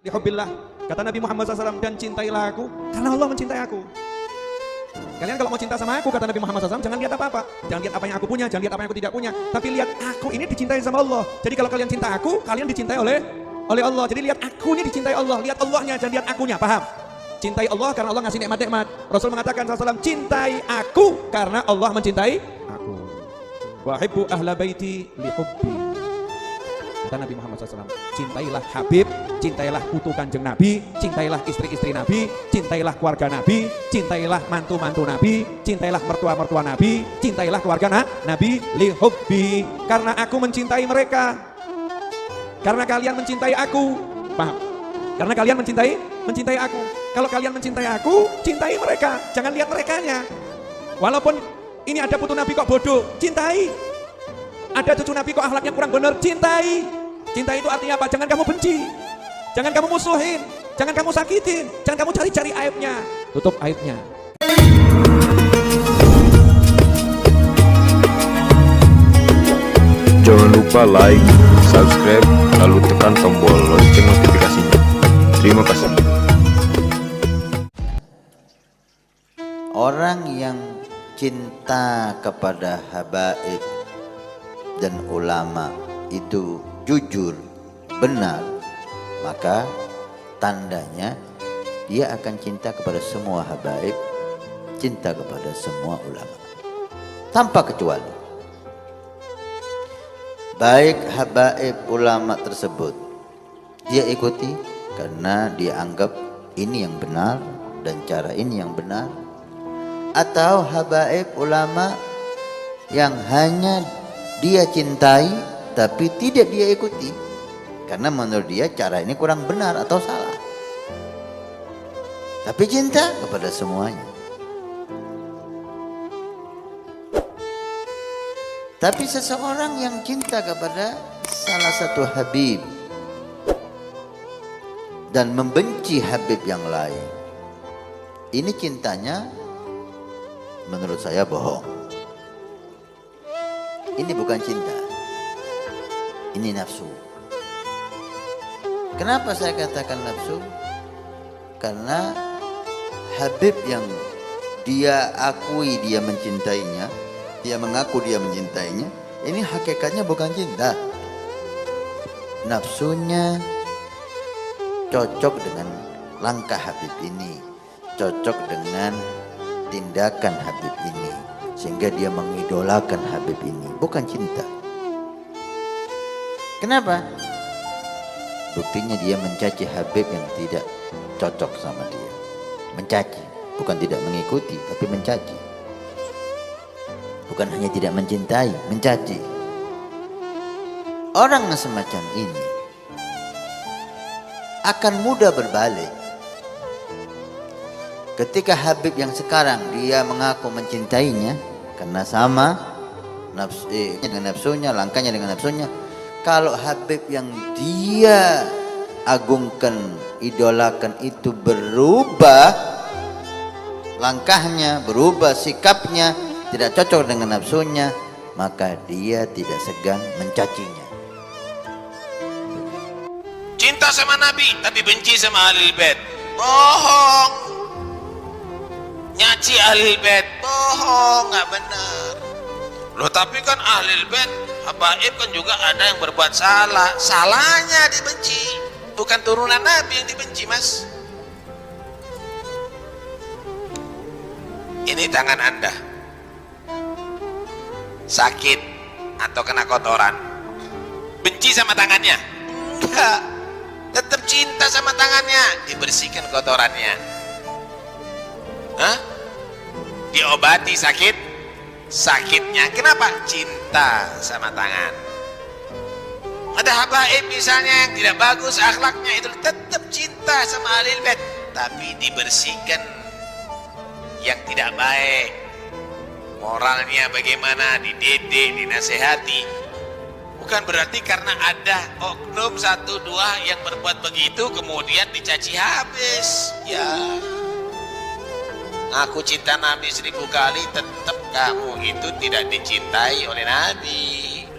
Lihubbillah, kata Nabi Muhammad SAW, dan cintailah aku karena Allah mencintai aku. Kalian kalau mau cinta sama aku, kata Nabi Muhammad SAW, jangan lihat apa-apa, jangan lihat apa yang aku punya, jangan lihat apa yang aku tidak punya, tapi lihat aku ini dicintai sama Allah. Jadi kalau kalian cinta aku, kalian dicintai oleh Allah. Jadi lihat aku ini dicintai Allah, lihat Allahnya, jangan lihat akunya, paham? Cintai Allah karena Allah ngasih nikmat-nikmat. Rasul mengatakan SAW, cintai aku karena Allah mencintai aku. Wa hibbu ahla baiti li hubbi. Kata Nabi Muhammad SAW, cintailah Habib, cintailah putu kanjeng Nabi, cintailah istri-istri Nabi, cintailah keluarga Nabi, cintailah mantu-mantu Nabi, cintailah mertua-mertua Nabi, cintailah keluarga Nabi, li hubbi, karena aku mencintai mereka. Karena kalian mencintai aku, paham? Karena kalian mencintai aku. Kalau kalian mencintai aku, cintai mereka, jangan lihat merekanya. Walaupun ini ada putu Nabi kok bodoh, cintai. Ada cucu Nabi kok akhlaknya kurang benar, cintai. Cintai itu artinya apa? Jangan kamu benci, jangan kamu musuhin, jangan kamu sakitin, jangan kamu cari-cari aibnya. Tutup aibnya. Jangan lupa like, subscribe, lalu tekan tombol lonceng notifikasinya. Terima kasih. Orang yang cinta kepada habaib dan ulama itu jujur, benar, maka tandanya dia akan cinta kepada semua habaib, cinta kepada semua ulama, tanpa kecuali. Baik habaib ulama tersebut dia ikuti karena dia anggap ini yang benar dan cara ini yang benar, atau habaib ulama yang hanya dia cintai tapi tidak dia ikuti karena menurut dia cara ini kurang benar atau salah, tapi cinta kepada semuanya. Tapi seseorang yang cinta kepada salah satu habib dan membenci habib yang lain, ini cintanya menurut saya bohong. Ini bukan cinta, ini nafsu. Kenapa saya katakan nafsu? Karena habib yang dia akui dia mencintainya, dia mengaku dia mencintainya, ini hakikatnya bukan cinta. Nafsunya cocok dengan langkah habib ini, cocok dengan tindakan habib ini, sehingga dia mengidolakan habib ini, bukan cinta. Kenapa? Buktinya dia mencaci habib yang tidak cocok sama dia. Mencaci, bukan tidak mengikuti, tapi mencaci. Bukan hanya tidak mencintai, mencaci. Orang yang semacam ini akan mudah berbalik. Ketika habib yang sekarang dia mengaku mencintainya karena sama dengan nafsunya, langkahnya dengan nafsunya. Kalau habib yang dia agungkan, idolakan itu berubah langkahnya, berubah sikapnya, tidak cocok dengan nafsunya, maka dia tidak segan mencacinya. Cinta sama Nabi tapi benci sama Ahlul Bait, bohong. Nyaci Ahlul Bait, bohong, nggak benar. Loh tapi kan Ahlul Bait, habaib kan juga ada yang berbuat salah, salahnya dibenci, bukan turunan Nabi yang dibenci, mas. Ini tangan Anda sakit atau kena kotoran, benci sama tangannya? Enggak, tetap cinta sama tangannya, dibersihkan kotorannya. Hah? Diobati sakitnya. Kenapa? Cinta sama tangan. Ada habaib misalnya yang tidak bagus akhlaknya, itu tetap cinta sama Ahlul Bait, tapi dibersihkan yang tidak baik, moralnya bagaimana, dididik, dinasehati. Bukan berarti karena ada oknum satu dua yang berbuat begitu kemudian dicaci habis. Ya, aku cinta Nabi 1000 kali, tetap kamu itu tidak dicintai oleh Nabi.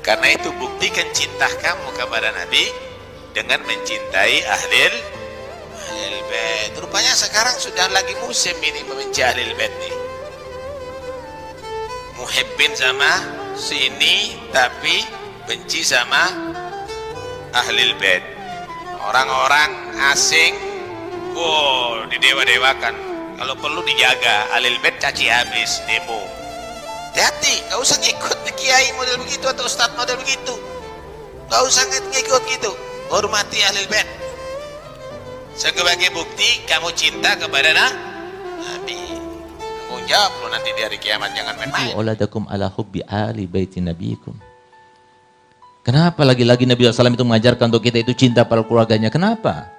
Karena itu buktikan cinta kamu kepada Nabi dengan mencintai Ahlul Ahlul Bait. Rupanya sekarang sudah lagi musim ini membenci Ahlul Bait nih. Muhibbin sama sini tapi benci sama Ahlul Bait. Orang-orang asing, wow, didewa-dewakan. Kalau perlu dijaga, Ahlul Bait caci habis, demo. Hati-hati, gak usah ngikut kiai model begitu atau ustadz model begitu. Gak usah ngikut gitu. Hormati Ahlul Bait. Sebagai bukti kamu cinta kepada Nabi. Tanggung jawab lo nanti di hari kiamat, jangan main-main. Auladakum ala hubbi ali baiti nabiyikum. Kenapa lagi-lagi Nabi SAW itu mengajarkan untuk kita itu cinta pada keluarganya? Kenapa?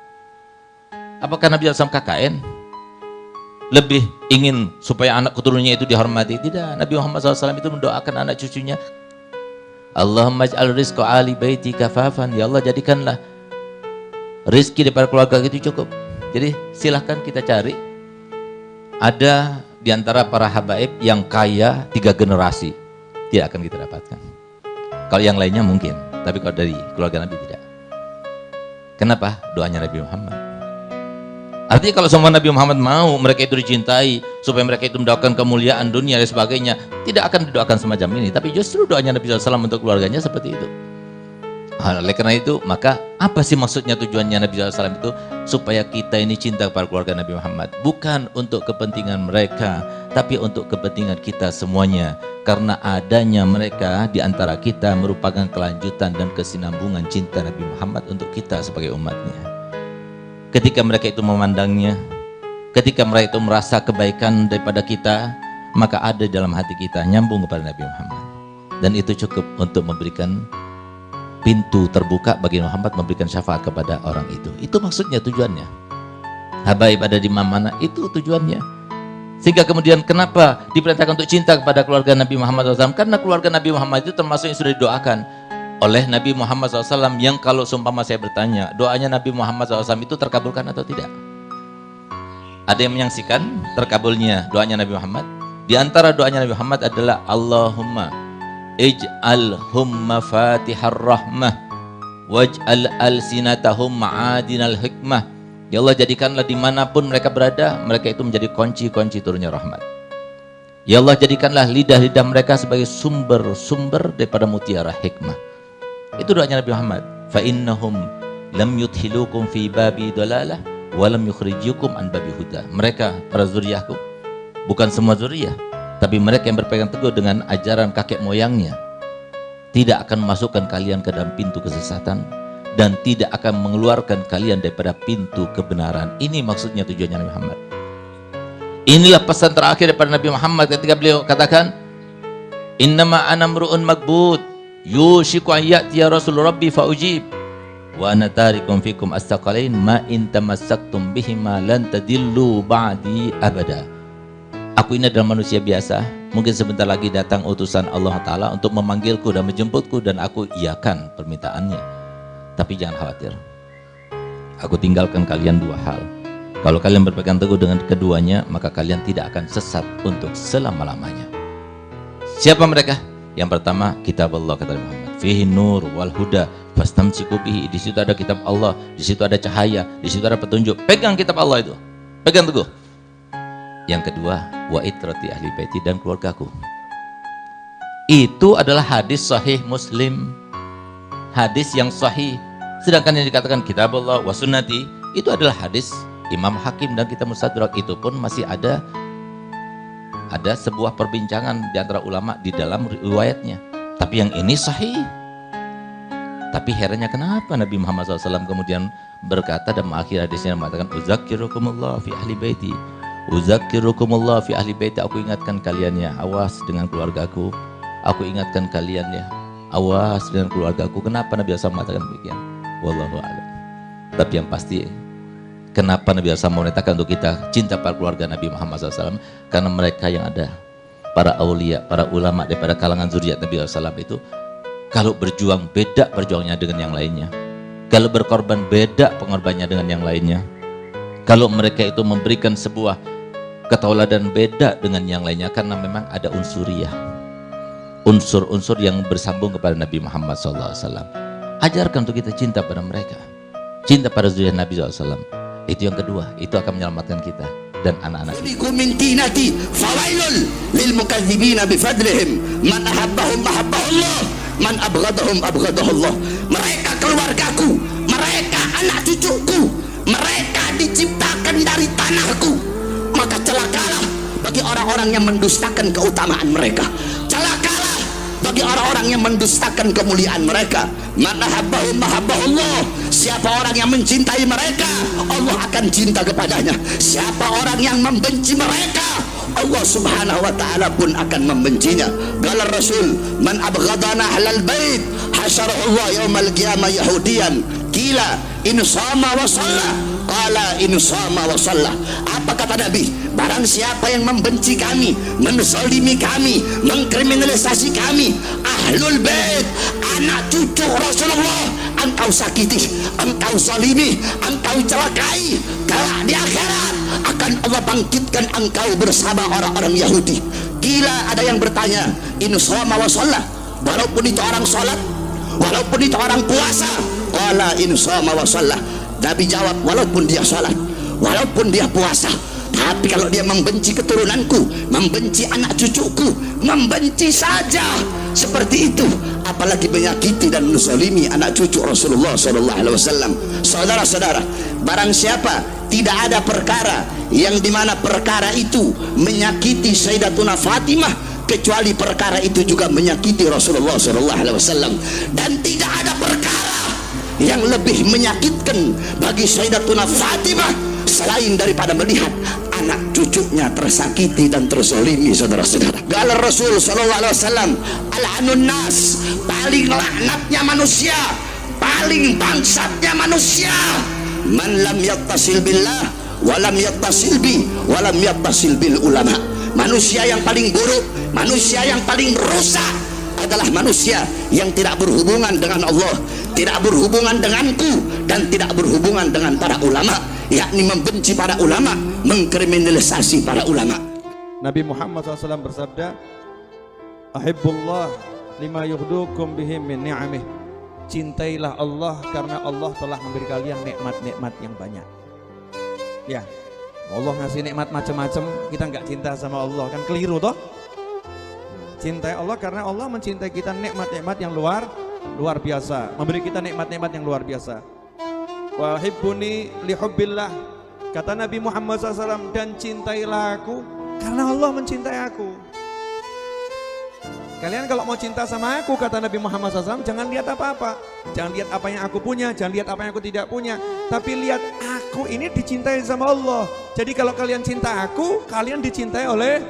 Apakah Nabi SAW KKN? Lebih ingin supaya anak keturunannya itu dihormati? Tidak. Nabi Muhammad SAW itu mendoakan anak cucunya, Allahumma ij'al rizqa ali baiti kafafan. Ya Allah, jadikanlah rizki daripada keluarga itu cukup. Jadi silahkan kita cari. Ada di antara para habaib yang kaya 3 generasi. Tidak akan kita dapatkan. Kalau yang lainnya mungkin, tapi kalau dari keluarga Nabi tidak. Kenapa? Doanya Nabi Muhammad. Artinya kalau semua Nabi Muhammad mau mereka itu dicintai, supaya mereka itu mendapatkan kemuliaan dunia dan sebagainya, tidak akan didoakan semacam ini. Tapi justru doanya Nabi SAW untuk keluarganya seperti itu. Oleh karena itu, maka apa sih maksudnya tujuannya Nabi SAW itu? Supaya kita ini cinta kepada keluarga Nabi Muhammad. Bukan untuk kepentingan mereka, tapi untuk kepentingan kita semuanya. Karena adanya mereka di antara kita merupakan kelanjutan dan kesinambungan cinta Nabi Muhammad untuk kita sebagai umatnya. Ketika mereka itu memandangnya, ketika mereka itu merasa kebaikan daripada kita, maka ada dalam hati kita nyambung kepada Nabi Muhammad. Dan itu cukup untuk memberikan pintu terbuka bagi Muhammad memberikan syafaat kepada orang itu. Itu maksudnya, tujuannya. Habaib ada di mana, itu tujuannya. Sehingga kemudian kenapa diperintahkan untuk cinta kepada keluarga Nabi Muhammad SAW? Karena keluarga Nabi Muhammad itu termasuk yang sudah didoakan oleh Nabi Muhammad SAW, yang kalau seumpama saya bertanya, doanya Nabi Muhammad SAW itu terkabulkan atau tidak? Ada yang menyaksikan terkabulnya doanya Nabi Muhammad? Di antara doanya Nabi Muhammad adalah Allahumma ij'alhum mafatihar rahmah waj'al alsinatahum ma'adinal hikmah. Ya Allah, jadikanlah dimanapun mereka berada, mereka itu menjadi kunci-kunci turunnya rahmat. Ya Allah, jadikanlah lidah-lidah mereka sebagai sumber-sumber daripada mutiara hikmah. Itu doanya Nabi Muhammad. Fa innahum lam yudhilukum fi babi dalalah wa lam yukhrijukum an babi huda. Mereka para zuriyahku, bukan semua zuriyah, tapi mereka yang berpegang teguh dengan ajaran kakek moyangnya, tidak akan memasukkan kalian ke dalam pintu kesesatan dan tidak akan mengeluarkan kalian daripada pintu kebenaran. Ini maksudnya tujuannya Nabi Muhammad. Inilah pesan terakhir daripada Nabi Muhammad ketika beliau katakan, innama ana mru'un magbud yushiku an ya'tiya rasul rabbi fa ujib wa ana tarikum fikum astaqalain ma in tamassaktum bihima lan tadillu ba'di abada. Aku ini adalah manusia biasa, mungkin sebentar lagi datang utusan Allah Ta'ala untuk memanggilku dan menjemputku, dan aku iakan permintaannya. Tapi jangan khawatir, aku tinggalkan kalian 2 hal. Kalau kalian berpegang teguh dengan keduanya, maka kalian tidak akan sesat untuk selama-lamanya. Siapa mereka? Yang pertama, kitab Allah, kata Muhammad, fihi nur wal huda fastamsiku bihi. Di situ ada kitab Allah, di situ ada cahaya, di situ ada petunjuk. Pegang kitab Allah itu, pegang teguh. Yang kedua, wa itrati ahli baiti, dan keluargaku. Itu adalah hadis sahih Muslim, hadis yang sahih. Sedangkan yang dikatakan kitab Allah wa sunnati, itu adalah hadis Imam Hakim dan kitab Mustadrak. Itu pun masih ada sebuah perbincangan di antara ulama di dalam riwayatnya. Tapi yang ini sahih. Tapi herannya kenapa Nabi Muhammad SAW kemudian berkata dan mengakhiri hadisnya mengatakan, uzakkirukumullah fi ahli baiti, uzakkirukumullah fi ahli baiti. Aku ingatkan kalian ya, awas dengan keluargaku. Aku ingatkan kalian ya, awas dengan keluargaku. Kenapa Nabi SAW mengatakan demikian? Wallahu a'lam. Tapi yang pasti, kenapa Nabi SAW memerintahkan untuk kita cinta pada keluarga Nabi Muhammad SAW? Karena mereka yang ada, para aulia, para ulama daripada kalangan zuriat Nabi SAW itu, kalau berjuang beda perjuangannya dengan yang lainnya. Kalau berkorban beda pengorbanannya dengan yang lainnya. Kalau mereka itu memberikan sebuah ketauladan beda dengan yang lainnya, karena memang ada unsuriyah, unsur-unsur yang bersambung kepada Nabi Muhammad SAW. Ajarkan untuk kita cinta pada mereka, cinta pada zuriat Nabi SAW. Itu yang kedua, itu akan menyelamatkan kita dan anak-anak kita. min tinati fawailul lil mukadzibina bifadlihim man ahabbahum ahabbahullah man abghadahum abghadahullah. Mereka keluargaku, mereka anak cucuku, mereka diciptakan dari tanahku, maka celakalah bagi orang-orang yang mendustakan keutamaan mereka, celakalah bagi orang-orang yang mendustakan kemuliaan mereka. Man ahabbahum ahabbahullah. Siapa orang yang mencintai mereka, Allah akan cinta kepadanya. Siapa orang yang membenci mereka, Allah subhanahu wa ta'ala pun akan membencinya. Qala Rasul, man abghadana ahlal bait hasyarahullah yaumal qiyamah yahudiyan qila in sama wa shalla qala in sama wa shalla. Apa kata Nabi? Barang siapa yang membenci kami, menzalimi kami, mengkriminalisasi kami, ahlul bait, anak cucu Rasulullah, engkau sakiti, engkau zalimi, engkau celakai. Kelak di akhirat akan Allah bangkitkan engkau bersama orang-orang Yahudi. Gila, ada yang bertanya, in shoma wa shalla, walaupun itu orang sholat, walaupun itu orang puasa. Qala in shoma wa shalla. Nabi jawab, walaupun dia sholat, walaupun dia puasa, tapi kalau dia membenci keturunanku, membenci anak cucuku, membenci saja seperti itu, apalagi menyakiti dan menzalimi anak cucu Rasulullah SAW. Saudara-saudara, barang siapa tidak ada perkara yang dimana perkara itu menyakiti Sayyidatuna Fatimah, kecuali perkara itu juga menyakiti Rasulullah SAW. Dan tidak ada perkara yang lebih menyakitkan bagi Sayyidatuna Fatimah selain daripada melihat anak cucunya tersakiti dan terzalimi. Saudara-saudara, qala Rasul sallallahu alaihi wasallam, al-anun nas, paling laknatnya manusia, paling bangsatnya manusia, man lam yattasil billah wa lam yattasil bi wa lam yattasil bil ulama. Manusia yang paling buruk, manusia yang paling rusak adalah manusia yang tidak berhubungan dengan Allah, tidak berhubungan denganku, dan tidak berhubungan dengan para ulama, yakni membenci para ulama, mengkriminalisasi para ulama. Nabi Muhammad SAW bersabda, ahibbullah lima yuhdukum bihim min ni'amih. Cintailah Allah karena Allah telah memberi kalian nikmat-nikmat yang banyak. Ya, Allah ngasih nikmat macam-macam, kita nggak cinta sama Allah, kan keliru toh. Cintai Allah karena Allah mencintai kita, nikmat-nikmat yang luar biasa, memberi kita nikmat-nikmat yang luar biasa. Wa hibbuni lihubbillah, kata Nabi Muhammad SAW, dan cintailah aku karena Allah mencintai aku. Kalian kalau mau cinta sama aku, kata Nabi Muhammad SAW, jangan lihat apa-apa, jangan lihat apa yang aku punya, jangan lihat apa yang aku tidak punya, tapi lihat aku ini dicintai sama Allah. Jadi kalau kalian cinta aku, kalian dicintai oleh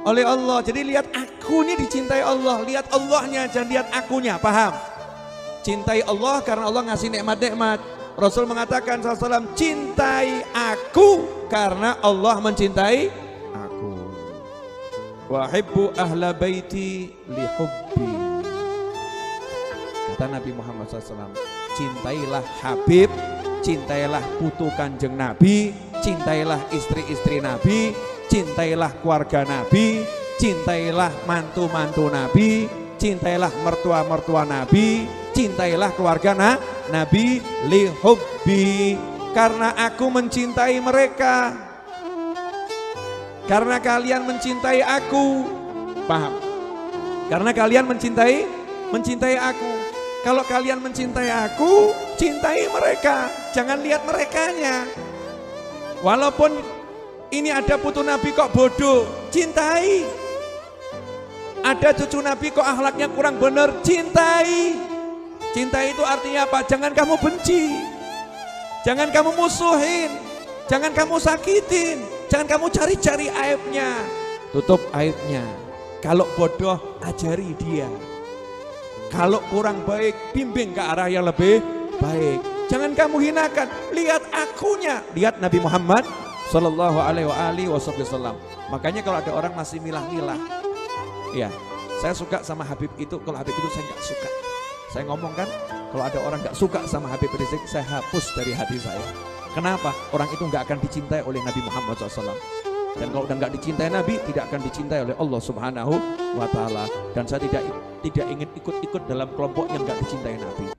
Allah. Jadi lihat aku ini dicintai Allah, lihat Allahnya, jangan lihat akunya. Paham? Cintai Allah karena Allah ngasih nikmat-nikmat. Rasul mengatakan SAW, cintai aku karena Allah mencintai aku. Wa hibbu ahla baiti li hubbi. Kata Nabi Muhammad SAW, cintailah Habib, cintailah putu Kanjeng Nabi, cintailah istri-istri Nabi, cintailah keluarga Nabi, cintailah mantu-mantu Nabi, cintailah mertua-mertua Nabi, cintailah keluarga Nabi, li hubbi, karena aku mencintai mereka, karena kalian mencintai aku. Paham? Karena kalian mencintai aku. Kalau kalian mencintai aku, cintai mereka, jangan lihat merekanya. Walaupun ini ada putu Nabi kok bodoh, cintai. Ada cucu Nabi kok akhlaknya kurang benar, cintai. Cinta itu artinya apa? Jangan kamu benci, jangan kamu musuhin, jangan kamu sakitin, jangan kamu cari-cari aibnya. Tutup aibnya. Kalau bodoh, ajari dia. Kalau kurang baik, bimbing ke arah yang lebih baik. Jangan kamu hinakan, lihat akunya. Lihat Nabi Muhammad Sallallahu alaihi wasallam. Makanya kalau ada orang masih milah-milah, ya, saya suka sama Habib itu, kalau Habib itu saya nggak suka. Saya ngomong kan, kalau ada orang nggak suka sama Habib Rizik, saya hapus dari hati saya. Kenapa? Orang itu nggak akan dicintai oleh Nabi Muhammad SAW. Dan kalau udah nggak dicintai Nabi, tidak akan dicintai oleh Allah Subhanahu wa Ta'ala. Dan saya tidak ingin ikut-ikut dalam kelompok yang nggak dicintai Nabi.